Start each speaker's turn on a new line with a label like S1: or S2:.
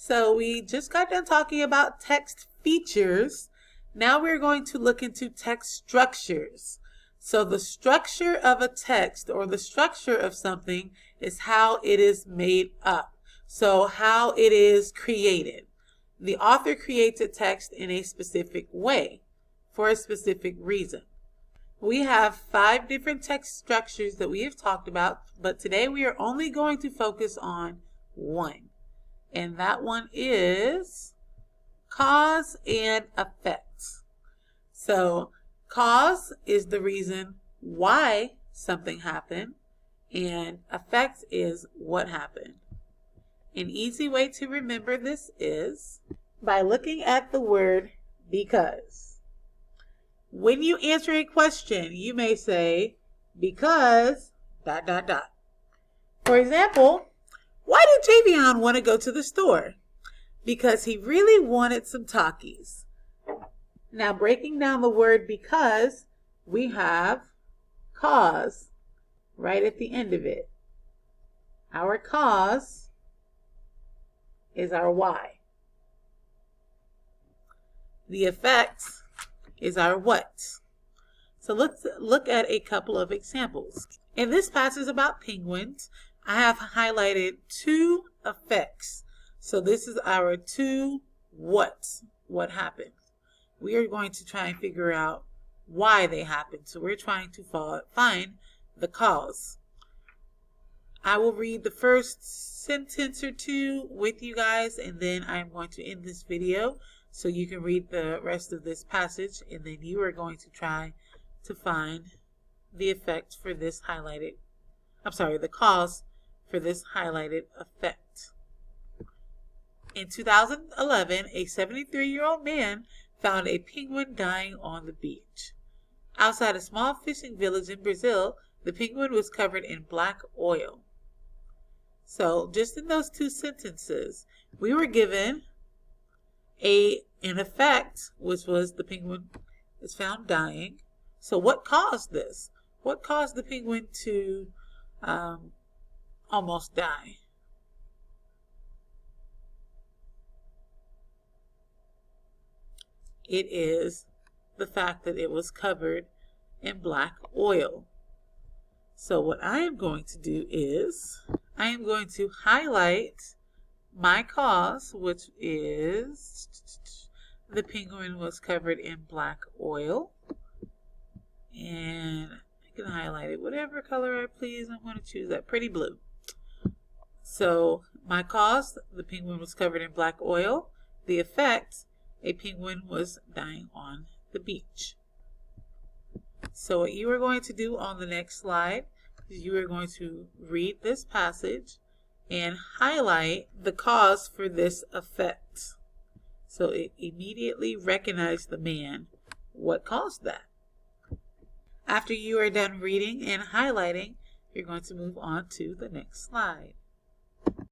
S1: So we just got done talking about text features. Now we're going to look into text structures. So the structure of a text or the structure of something is how it is made up. So how it is created. The author creates a text in a specific way for a specific reason. We have 5 different text structures that we have talked about, but today we are only going to focus on one. And that one is cause and effect. So cause is the reason why something happened, and effect is what happened. An easy way to remember this is by looking at the word because. When you answer a question, you may say, because ... For example, why did Javion want to go to the store? Because he really wanted some Takis. Now, breaking down the word because, we have cause right at the end of it. Our cause is our why. The effect is our what. So let's look at a couple of examples. In this passage about penguins, I have highlighted 2 effects. So this is our 2 whats, what happened. We are going to try and figure out why they happened. So we're trying to find the cause. I will read the first sentence or 2 with you guys, and then I'm going to end this video so you can read the rest of this passage, and then you are going to try to find the effect for this highlighted, the cause for this highlighted effect. In 2011, a 73-year-old man found a penguin dying on the beach. Outside a small fishing village in Brazil, the penguin was covered in black oil. So just in those 2 sentences, we were given an effect, which was the penguin is found dying. So what caused this? What caused the penguin to almost die? It is the fact that it was covered in black oil. So what I am going to do is I am going to highlight my cause, which is the penguin was covered in black oil. And I can highlight it whatever color I please. I'm going to choose that pretty blue. So my cause, the penguin was covered in black oil. The effect, a penguin was dying on the beach. So what you are going to do on the next slide is you are going to read this passage and highlight the cause for this effect. So it immediately recognized the man. What caused that? After you are done reading and highlighting, you're going to move on to the next slide.